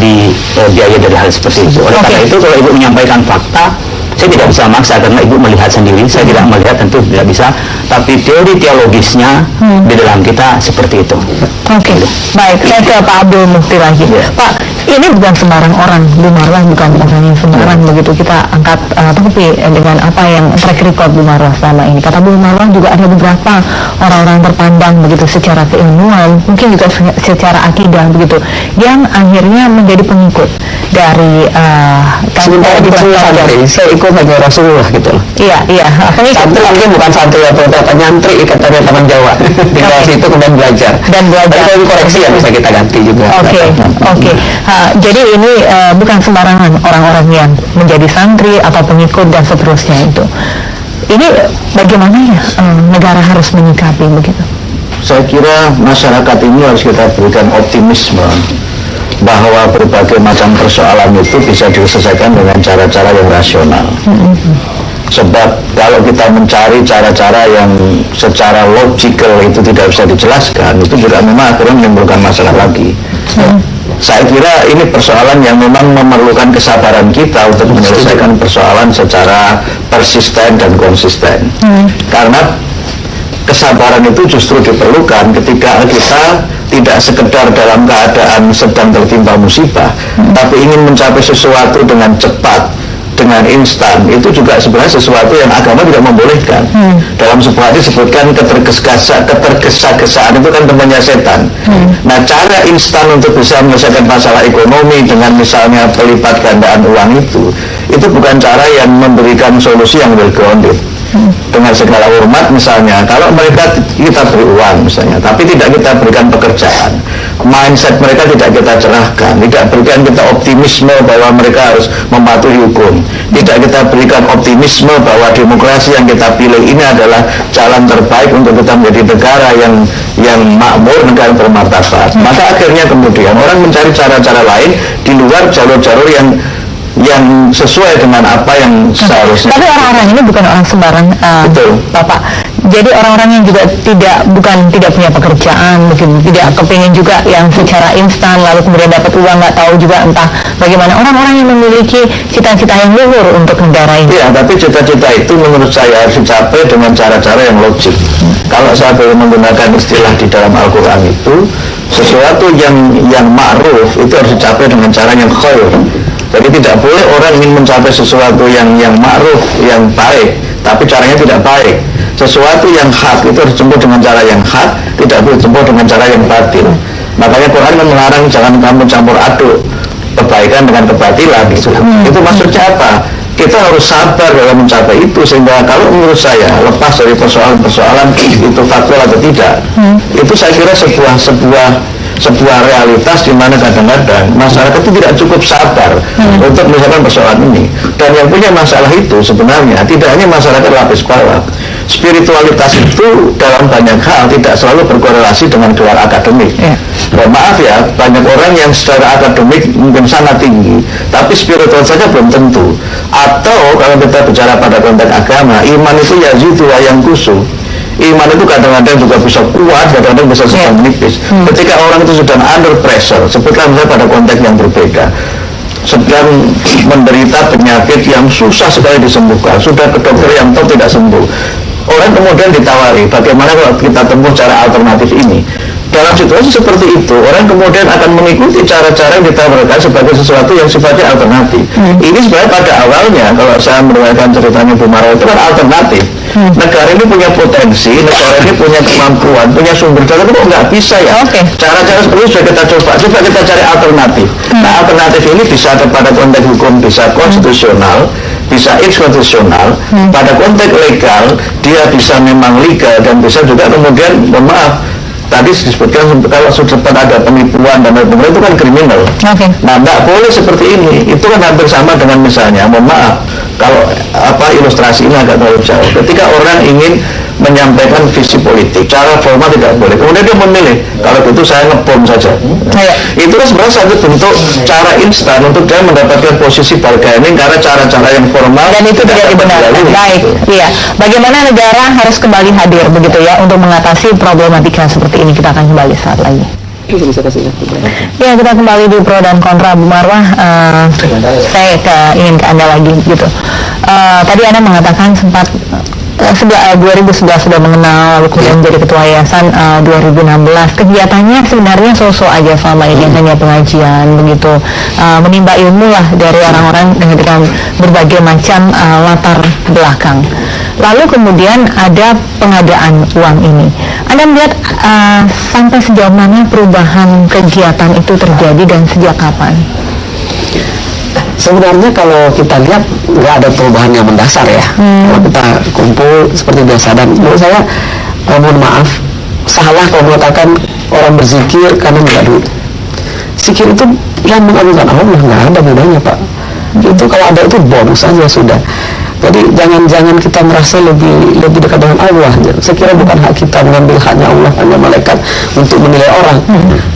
dibiayai dari hal seperti itu. Oleh karena itu kalau ibu menyampaikan fakta, saya tidak bisa maksa karena ibu melihat sendiri. Saya tidak melihat, tentu tidak bisa. Tapi teori teologisnya di dalam kita seperti itu. Oke, baik. Saya ke Pak Abdul Mufti lagi. Pak, ini bukan sembarang orang. Bu Marwah bukan orang yang sembarang begitu kita angkat. Tapi dengan apa yang track record Bu Marwah selama ini, kata Bu Marwah juga ada beberapa orang-orang terpandang begitu secara keilmuan, mungkin juga secara akidah begitu, yang akhirnya menjadi pengikut dari sebentar saya ikut hanya Rasulullah gitu loh. Iya. Santri mungkin bukan santri atau nyantri katanya teman Jawa. Tinggal situ kemudian belajar. Dan kalau dikoreksi ya bisa kita ganti juga. Oke. Jadi ini bukan sembarangan orang-orang yang menjadi santri atau pengikut dan seterusnya itu. Ini bagaimana ya negara harus menyikapi begitu? Saya kira masyarakat ini harus kita berikan optimisme bahwa berbagai macam persoalan itu bisa diselesaikan dengan cara-cara yang rasional. Sebab kalau kita mencari cara-cara yang secara logical itu tidak bisa dijelaskan, itu juga memang akhirnya menimbulkan masalah lagi. Saya kira ini persoalan yang memang memerlukan kesabaran kita untuk menyelesaikan persoalan secara persisten dan konsisten. Karena kesabaran itu justru diperlukan ketika kita tidak sekedar dalam keadaan sedang tertimpa musibah, tapi ingin mencapai sesuatu dengan cepat, dengan instan. Itu juga sebenarnya sesuatu yang agama tidak membolehkan. Dalam sebuah hadis disebutkan ketergesa-gesaan itu kan temannya setan. Nah, cara instan untuk bisa menyelesaikan masalah ekonomi dengan misalnya pelipat gandaan uang itu bukan cara yang memberikan solusi yang well grounded. Dengan segala hormat misalnya, kalau mereka kita beri uang misalnya, tapi tidak kita berikan pekerjaan, mindset mereka tidak kita cerahkan, tidak berikan kita optimisme bahwa mereka harus mematuhi hukum, tidak kita berikan optimisme bahwa demokrasi yang kita pilih ini adalah jalan terbaik untuk kita menjadi negara yang makmur, negara bermartabat, maka akhirnya kemudian orang mencari cara-cara lain di luar jalur-jalur yang sesuai dengan apa yang seharusnya. Tapi orang-orang ini bukan orang sembarang, betul, Bapak. Jadi orang-orang yang juga tidak punya pekerjaan, mungkin tidak kepingin juga yang secara instan lalu kemudian dapat uang, nggak tahu juga entah bagaimana. Orang-orang yang memiliki cita-cita yang luhur untuk negara ini. Iya, tapi cita-cita itu menurut saya harus dicapai dengan cara-cara yang logik. Kalau saya boleh menggunakan istilah di dalam Al-Quran itu, sesuatu yang ma'ruf itu harus dicapai dengan cara yang khair. Jadi tidak boleh orang ingin mencapai sesuatu yang ma'ruf, yang baik, tapi caranya tidak baik. Sesuatu yang hak itu harus ditempuh dengan cara yang hak, tidak boleh ditempuh dengan cara yang batil. Makanya Quran melarang jangan kamu campur aduk kebaikan dengan kebatilan. Itu maksudnya apa? Kita harus sabar dalam mencapai itu, sehingga kalau menurut saya lepas dari persoalan-persoalan itu faktual atau tidak, itu saya kira sebuah realitas di mana kadang-kadang masyarakat itu tidak cukup sabar untuk menyelesaikan persoalan ini. Dan yang punya masalah itu sebenarnya tidak hanya masyarakat lapis bawah. Spiritualitas itu dalam banyak hal tidak selalu berkorelasi dengan gelar akademik. Maaf ya, banyak orang yang secara akademik mungkin sangat tinggi, tapi spiritual saja belum tentu. Atau kalau kita bicara pada konteks agama, iman itu yazidu wa yanqusu. Iman itu kadang-kadang juga bisa kuat, kadang-kadang bisa sedang menipis. Ketika orang itu sedang under pressure, sebutlah misalnya pada konteks yang berbeda, sedang menderita penyakit yang susah sekali disembuhkan, sudah ke dokter yang tahu tidak sembuh, orang kemudian ditawari bagaimana kalau kita tempuh cara alternatif ini. Dalam situasi seperti itu, orang kemudian akan mengikuti cara-cara yang ditawarkan sebagai sesuatu yang sifatnya alternatif. Ini sebenarnya pada awalnya, kalau saya meriwayatkan ceritanya Bu Marwa, itu kan alternatif. Negara ini punya potensi, negara ini punya kemampuan, punya sumber daya, itu kok nggak bisa ya? Cara-cara seperti itu sudah kita coba kita cari alternatif. Nah, alternatif ini bisa kepada konteks hukum, bisa konstitusional, bisa ekskonstitusional, pada konteks legal, dia bisa memang legal, dan bisa juga kemudian, mohon maaf, tadi disebutkan kalau sempat ada penipuan dan lain-lain itu kan kriminal. Nah, nggak boleh seperti ini. Itu kan hampir sama dengan misalnya, mohon maaf, kalau ilustrasi ini agak terlalu jauh. Ketika orang ingin menyampaikan visi politik, cara formal tidak boleh. Kemudian dia memilih, kalau gitu saya ngebom saja. Itu kan sebenarnya satu bentuk cara instan untuk dia mendapatkan posisi bargaining karena cara-cara yang formal dan itu tidak dibenarkan. Baik, iya. Bagaimana negara harus kembali hadir begitu ya untuk mengatasi problematika seperti ini? Kita akan kembali saat lagi. Ya, kita kembali di pro dan kontra. Bu Marwah, saya ingin ke Anda lagi gitu. Tadi Anda mengatakan sempat 2011 sudah mengenal, lalu kemudian menjadi ketua yayasan 2016. Kegiatannya sebenarnya sosok aja selama ini, hanya pengajian begitu, menimba ilmu lah dari orang-orang dengan berbagai macam latar belakang. Lalu kemudian ada pengadaan uang ini. Anda melihat sampai sejauh mana perubahan kegiatan itu terjadi dan sejak kapan? Sebenarnya kalau kita lihat nggak ada perubahan yang mendasar ya. Kalau kita kumpul seperti biasa, dan menurut saya mohon maaf, salah kalau mengatakan orang berzikir karena nggak duit. Zikir itu yang mengagungkan Allah, nggak ada bedanya Pak. Itu kalau ada itu bonus saja sudah. Jadi jangan kita merasa lebih dekat dengan Allah. Saya kira bukan hak kita mengambil haknya Allah, hanya malaikat untuk menilai orang,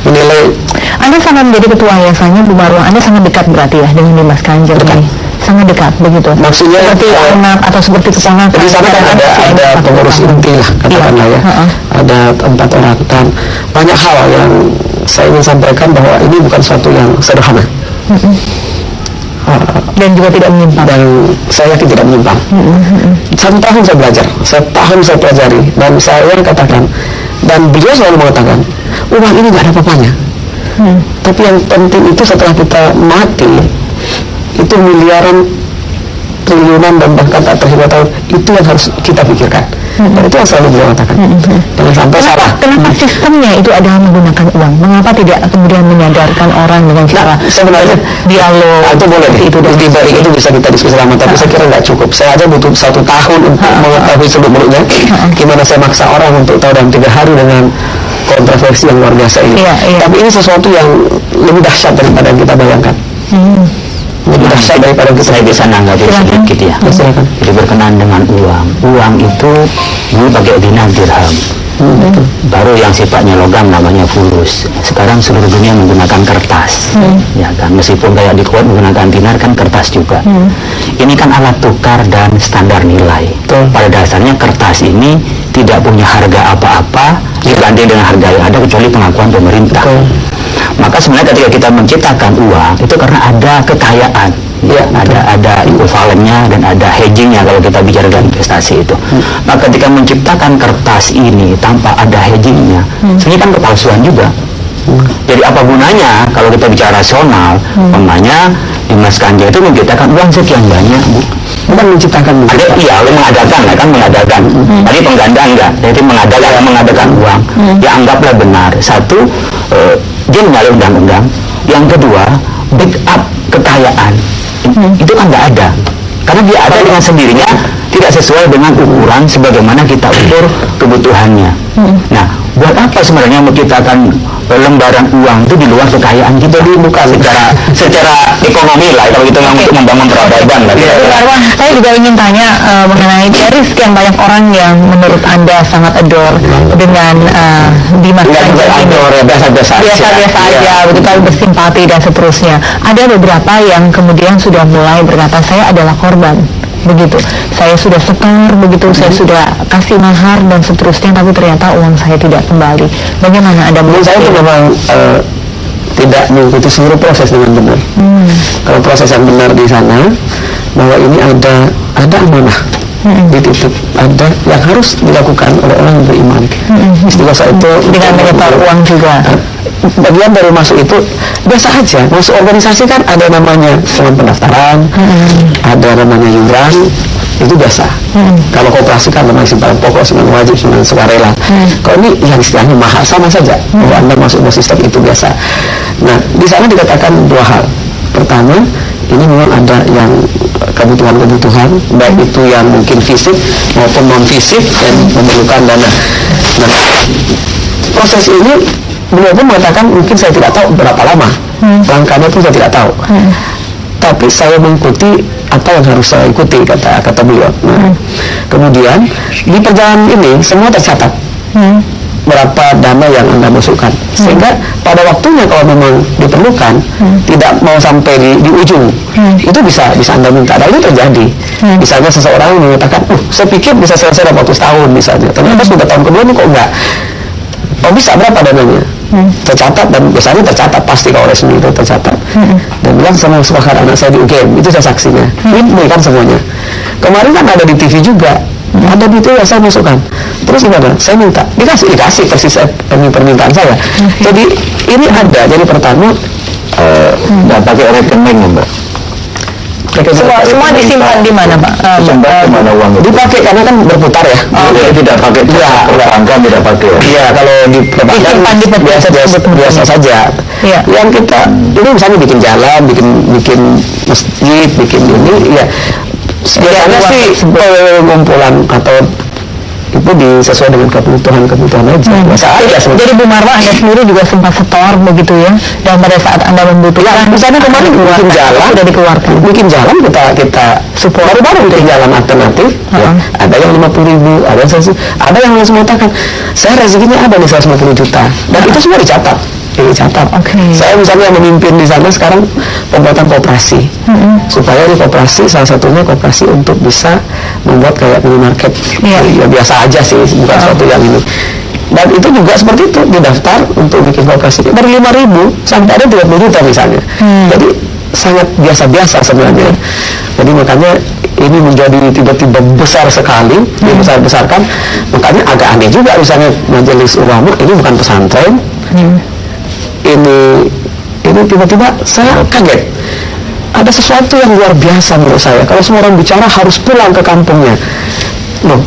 menilai. Anda sangat menjadi ketua yayasannya, Bu Marwah. Anda sangat dekat berarti ya dengan Dimas Kanjeng ini. Sangat dekat begitu. Maksudnya seperti anak atau seperti keponakan. Di sana kan ada pengurus inti lah katakanlah ya. Ada 4 orang, dan banyak hal yang saya ingin sampaikan bahwa ini bukan suatu yang sederhana. Dan juga tidak menyimpang. Dan saya yakin tidak menyimpang. 1 tahun saya belajar, 1 tahun saya pelajari, dan saya katakan, dan beliau selalu mengatakan, uang ini nggak ada apa-apanya. Tapi yang penting itu setelah kita mati, itu miliaran, triliunan, dan bahkan tak terhitung tahun, itu yang harus kita pikirkan. Dan itu yang selalu beliau katakan. Jangan sampai salah. Kenapa sistemnya itu adalah menggunakan uang? Mengapa tidak kemudian menyadarkan orang dengan cara sebenarnya dialog? Itu boleh itu dibalik itu bisa kita diskusi lama, tapi saya kira nggak cukup. Saya aja butuh 1 tahun untuk mengetahui seluk-beluknya. Gimana saya maksa orang untuk tahu dalam 3 hari dengan kontroversi yang luar biasa ini. Tapi ini sesuatu yang lebih dahsyat daripada yang kita bayangkan. Lebih dahsyat daripada yang saya bisa nanggapi sedikit ya. Jadi berkenaan dengan uang itu dulu pakai dinar dirham. Baru yang sifatnya logam namanya fulus. Sekarang seluruh dunia menggunakan kertas, ya kan. Meskipun kayak di Kuwait menggunakan dinar kan kertas juga. Ini kan alat tukar dan standar nilai. Pada dasarnya kertas ini tidak punya harga apa-apa dibanding dengan harga yang ada kecuali pengakuan pemerintah. Maka sebenarnya ketika kita menciptakan uang itu karena ada kekayaan, ya, ada equivalennya dan ada hedgingnya kalau kita bicara dengan investasi itu. Maka ketika menciptakan kertas ini tanpa ada hedgingnya, sebenarnya kan kepalsuan juga. Jadi apa gunanya kalau kita bicara rasional? Umpamanya Dimas Kanjeng itu menciptakan uang sekian banyak, Bu. Bukan menciptakan, mengadakan lah kan, mengadakan. Tadi penggandaan enggak, jadi mengadakan uang. Ya anggaplah benar. Satu, dia menyalahi undang-undang. Yang kedua, backup kekayaan itu kan nggak ada, karena dia ada dengan sendirinya, tidak sesuai dengan ukuran sebagaimana kita ukur kebutuhannya. Nah, buat apa sebenarnya menciptakan lembaran uang itu di luar kekayaan kita. Jadi bukan secara ekonomi lah kalau kita untuk membangun peradaban lah. Saya juga ingin tanya mengenai dari sekian banyak orang yang menurut Anda sangat adore dengan Dimas Kanjeng ini. Biasa-biasa aja, begitu bersimpati dan seterusnya. Ada beberapa yang kemudian sudah mulai berkata saya adalah korban. Begitu, saya sudah setor, begitu, saya sudah kasih mahar dan seterusnya, tapi ternyata uang saya tidak kembali. Bagaimana Anda menurut saya itu memang tidak mengikuti seluruh proses dengan benar. Kalau proses yang benar di sana, bahwa ini ada amanah dititip, ada yang harus dilakukan oleh orang yang beriman. Istighosah itu dengan menyetor uang juga. Bagian dari masuk itu biasa aja. Masuk organisasi kan ada namanya pendaftaran, ada namanya iuran, itu biasa. Kalau koperasi kan namanya simpanan pokok, simpanan wajib, simpanan sukarela. Kalau ini yang istilahnya mahal, sama saja. Kalau Anda masuk ke sistem itu biasa. Nah, di sana dikatakan dua hal. Pertama, ini memang ada yang kebutuhan-kebutuhan, baik itu yang mungkin fisik maupun non fisik dan memerlukan dana. Nah, proses ini beliau pun mengatakan mungkin saya tidak tahu berapa lama, langkahnya pun saya tidak tahu, tapi saya mengikuti apa yang harus saya ikuti, kata beliau. Nah, kemudian di perjalanan ini semua tercatat, berapa dana yang Anda masukkan, sehingga pada waktunya kalau memang diperlukan, tidak mau sampai di ujung, itu bisa Anda minta. Dan itu terjadi. Misalnya seseorang mengatakan, saya pikir bisa selesai dalam waktu setahun misalnya, ternyata sudah tahun kedua ini kok enggak. Oh, bisa berapa dananya? Tercatat, dan biasanya tercatat, pasti kalau resmi itu tercatat. Dan bilang sama sepakat anak saya di UGM, itu saya saksinya. Ini kan semuanya. Kemarin kan ada di TV juga, ada di TV saya masukkan. Terus gimana? Saya minta, dikasih persis permintaan saya. Jadi ini ada. Jadi pertama nggak pakai rekening ya, Mbak. Semua disimpan di mana, Pak? Mana uang dipakai karena kan berputar ya. Jadi tidak pakai perbankan, tidak pakai. Iya, kalau di perbankan biasa saja. Yang kita ini misalnya bikin jalan, bikin masjid, bikin ini, ya biasanya sih pengumpulan atau itu sesuai dengan kebutuhan aja. Jadi Bu Marwa, Anda sendiri juga sempat setor begitu ya, dan pada saat Anda membutuhkan, misalnya kemarin bikin jalan sudah dikeluarkan, bikin jalan kita support baru bikin jalan alternatif, ya. Ada yang 50.000, ada yang langsung mengatakan saya rezekinya ada nih 150 juta, dan itu semua dicatat. Saya misalnya memimpin di sana sekarang pembuatan koperasi, supaya di koperasi salah satunya koperasi untuk bisa membuat kayak minimarket, ya biasa aja sih, bukan sesuatu yang ini. Dan itu juga seperti itu, didaftar untuk bikin koperasi dari 5.000 sampai ada 30 juta misalnya. Jadi sangat biasa-biasa sebenarnya. Jadi makanya ini menjadi tiba-tiba besar sekali, dibesar-besarkan. Makanya agak aneh juga misalnya majelis ulama ini bukan pesantren. Ini tiba-tiba saya kaget. Ada sesuatu yang luar biasa menurut saya. Kalau semua orang bicara harus pulang ke kampungnya. Loh,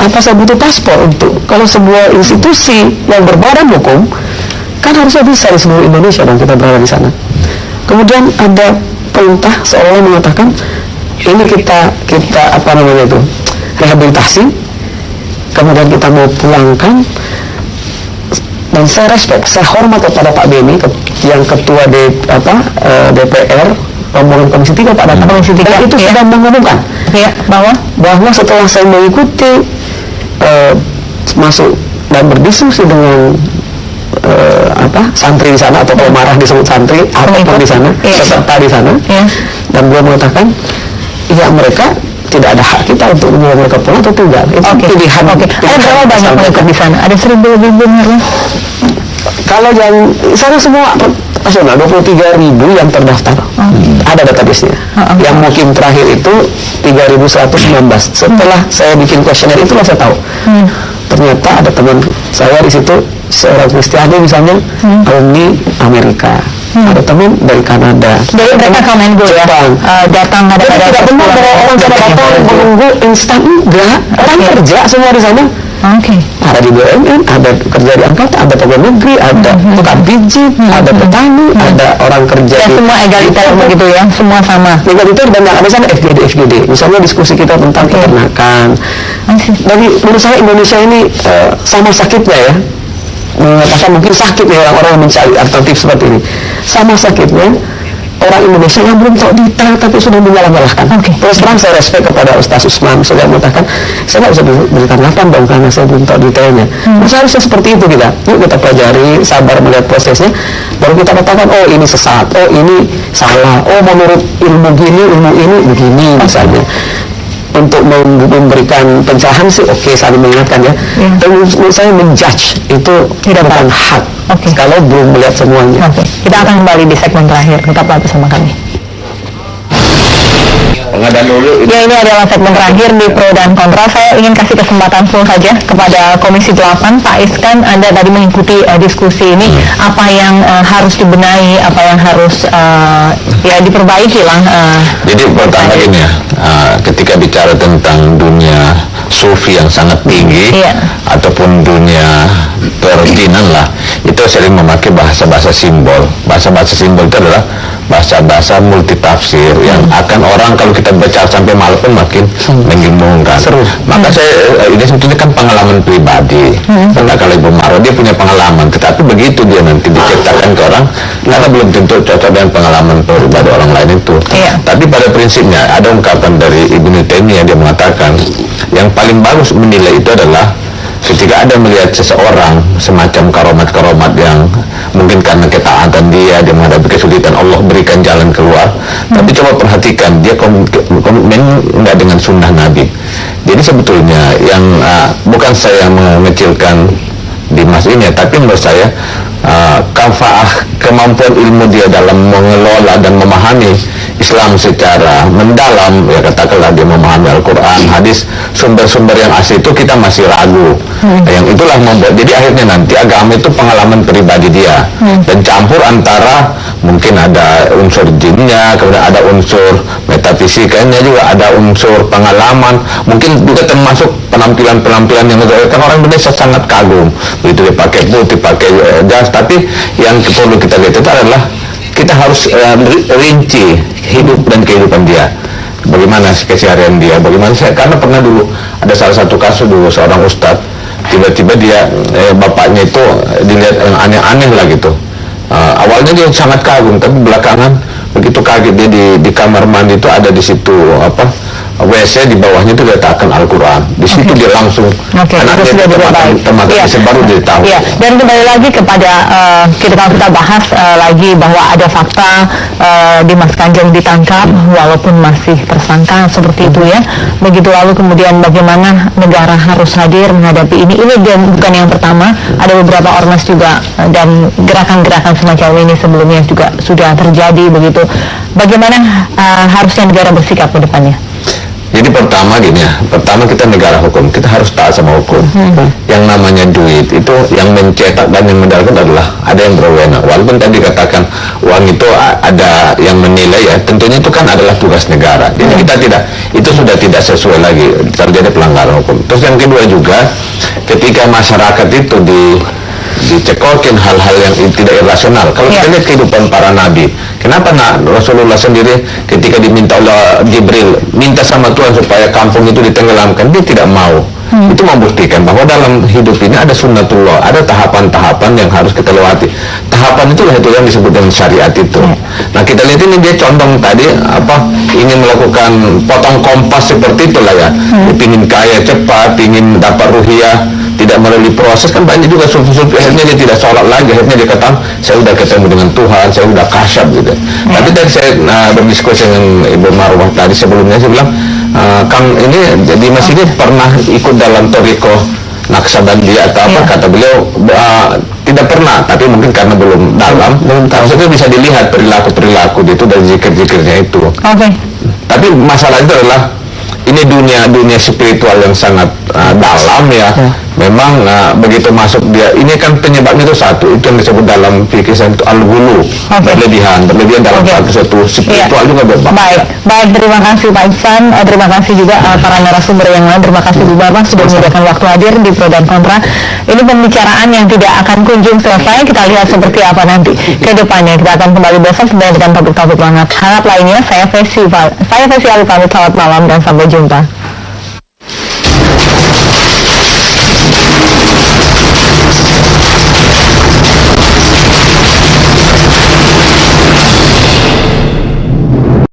apa saya butuh paspor untuk? Kalau sebuah institusi yang berbadan hukum kan harusnya bisa di seluruh Indonesia dan kita berada di sana. Kemudian ada perintah seolah mengatakan ini kita apa namanya itu, rehabilitasi. Kemudian kita mau pulangkan. Dan saya respect, saya hormat kepada Pak Beni yang ketua DPR rombongan Komisi 3 Pak Datang Komisi 3 dan itu sudah mengumumkan bahwa setelah saya mengikuti masuk dan berdiskusi dengan santri di sana atau pemarah disebut santri apapun di sana, peserta di sana, dan beliau mengatakan ya mereka tidak ada hak kita untuk membawa mereka pulang atau tidak. Itu pilihan. Ada berapa banyak mereka di sana? Ada 1.000 lebih benar? Kalau yang sana semua nasional 23.000 yang terdaftar. Ada database-nya. Yang mungkin terakhir itu 3.119. Setelah saya bikin kuesioner itulah saya tahu. Ternyata ada teman saya di situ seorang Kristiani misalnya, alumni Amerika. Ada teman dari Kanada. Dari mereka komen gue Jepang. Datang ada tidak benar bahwa orang sana datang menunggu instan, enggak. Orang kerja semua di sana. Ada di BUMN, ada kerja di angkatan, ada pegawai negeri, ada tukang pijit, ada petani, ada orang kerja di semua egaliter begitu ya, semua sama. Egaliter dan yang ada sana FGD. Misalnya diskusi kita tentang peternakan. Dari menurut saya Indonesia ini sama sakitnya ya. mengatakan mungkin sakit ya orang-orang yang mencari alternatif seperti ini. Sama sakitnya orang Indonesia yang belum tahu detail tapi sudah menyalah-nyalahkan. Terus terang saya respect kepada Ustaz Usman, saya mengatakan saya nggak bisa beri tanggapan dong karena saya belum tahu detailnya. Harusnya seperti itu kita. Yuk kita pelajari, sabar melihat prosesnya, baru kita katakan oh ini sesat, oh ini salah, oh menurut ilmu gini, ilmu ini begini misalnya. Untuk memberikan pencerahan sih oke, saling mengingatkan ya. Tapi menurut saya menjudge itu bukan hak. Kalau belum melihat semuanya. Kita akan kembali di segmen terakhir. Tetaplah bersama kami. Pengadaan dulu. Ya, ini adalah segmen terakhir di Pro dan Kontra. Saya ingin kasih kesempatan full saja kepada Komisi 8. Pak Iskan, Anda tadi mengikuti diskusi ini. Apa yang harus dibenahi, apa yang harus ya diperbaiki lah. Jadi pertama gini ya, ketika bicara tentang dunia sufi yang sangat tinggi, ataupun dunia perizinan lah, itu sering memakai bahasa-bahasa simbol. Bahasa-bahasa simbol itu adalah bahasa-bahasa multitafsir yang akan orang kalau kita baca sampai malam pun makin membingungkan. Maka saya ini sebetulnya kan pengalaman pribadi. Karena kalau Ibu Maro dia punya pengalaman, tetapi begitu dia nanti diceritakan ke orang, karena belum tentu cocok dengan pengalaman pribadi orang lain itu. Tapi pada prinsipnya ada ungkapan dari Ibnu Taimiyah, dia mengatakan yang paling bagus menilai itu adalah ketika ada melihat seseorang semacam karomat-karomat yang mungkin karena ketaatan dia menghadapi kesulitan, Allah berikan jalan keluar. Tapi coba perhatikan dia komitmen enggak dengan sunnah Nabi. Jadi sebetulnya yang bukan saya mengecilkan Dimas ini, tapi menurut saya kafaah, kemampuan ilmu dia dalam mengelola dan memahami Islam secara mendalam, ya katakanlah dia memahami Al-Quran, hadis, sumber-sumber yang asli itu kita masih ragu. Yang itulah membuat, jadi akhirnya nanti agama itu pengalaman pribadi dia, dan campur antara mungkin ada unsur jinnya, kemudian ada unsur metafisikanya juga, ada unsur pengalaman, mungkin juga termasuk penampilan-penampilan yang kan orang Indonesia sangat kagum, begitu dia pakai putih, pakai jas. Tapi yang perlu kita lihat itu adalah kita harus rinci hidup dan kehidupan dia, bagaimana keseharian dia, bagaimana karena pernah dulu ada salah satu kasus dulu seorang ustadz, tiba-tiba dia bapaknya itu dilihat yang aneh-aneh lah gitu. Awalnya dia sangat kagum, tapi belakangan begitu kaget dia di kamar mandi itu ada di situ WC di bawahnya itu letakkan Al-Quran. Di situ dia langsung anaknya itu baru dia tahu. Dan kembali lagi kepada kita bahas lagi bahwa ada fakta Dimas Kanjeng ditangkap walaupun masih tersangka seperti itu ya. Begitu lalu kemudian bagaimana negara harus hadir menghadapi ini. Ini bukan yang pertama, ada beberapa ormas juga dan gerakan-gerakan semacam ini sebelumnya juga sudah terjadi begitu. Bagaimana harusnya negara bersikap ke depannya? Jadi pertama gini ya, pertama kita negara hukum, kita harus taat sama hukum. Yang namanya duit itu yang mencetak dan yang mendaratkan adalah ada yang berwenang. Walaupun tadi katakan uang itu ada yang menilai ya, tentunya itu kan adalah tugas negara. Jadi kita tidak, itu sudah tidak sesuai lagi, terjadi pelanggaran hukum. Terus yang kedua juga, ketika masyarakat itu dicekokin hal-hal yang tidak irasional. Kalau kita lihat kehidupan para nabi, kenapa Rasulullah sendiri ketika diminta oleh Jibril minta sama Tuhan supaya kampung itu ditenggelamkan, dia tidak mau. Itu membuktikan bahwa dalam hidup ini ada sunnatullah, ada tahapan-tahapan yang harus kita lewati. Tahapan itulah itu yang disebut dengan syariat itu. Nah kita lihat ini dia condong tadi ingin melakukan potong kompas seperti itulah ya. Ingin kaya cepat, ingin dapat ruhiyah, tidak melalui proses. Kan banyak juga sufi-sufi akhirnya dia tidak sholat lagi, akhirnya dia kata saya sudah ketemu dengan Tuhan, saya sudah kasyaf gitu. Tapi tadi saya berdiskusi dengan Ibu Marwah tadi sebelumnya, saya bilang Kang ini jadi Mas ini pernah ikut dalam Toriko Naqsabandiyah atau apa? Kata beliau tidak pernah, tapi mungkin karena belum dalam, maksudnya bisa dilihat perilaku itu dari zikir-zikirnya itu. Tapi masalah itu adalah ini dunia spiritual yang sangat dalam ya. Memang begitu masuk dia, ini kan penyebabnya itu satu, itu yang disebut dalam fikih itu al-ghulu, berlebihan dalam satu spiritual juga berbahaya. Baik, terima kasih Pak Ihsan, terima kasih juga para narasumber yang lain, terima kasih Bu Bapak sudah menyediakan waktu hadir di Pro dan Kontra. Ini pembicaraan yang tidak akan kunjung selesai, kita lihat seperti apa nanti ke depannya. Kita akan kembali besok dengan topik-topik hangat lainnya. Saya Fesi Ali pamit, selamat malam dan sampai jumpa.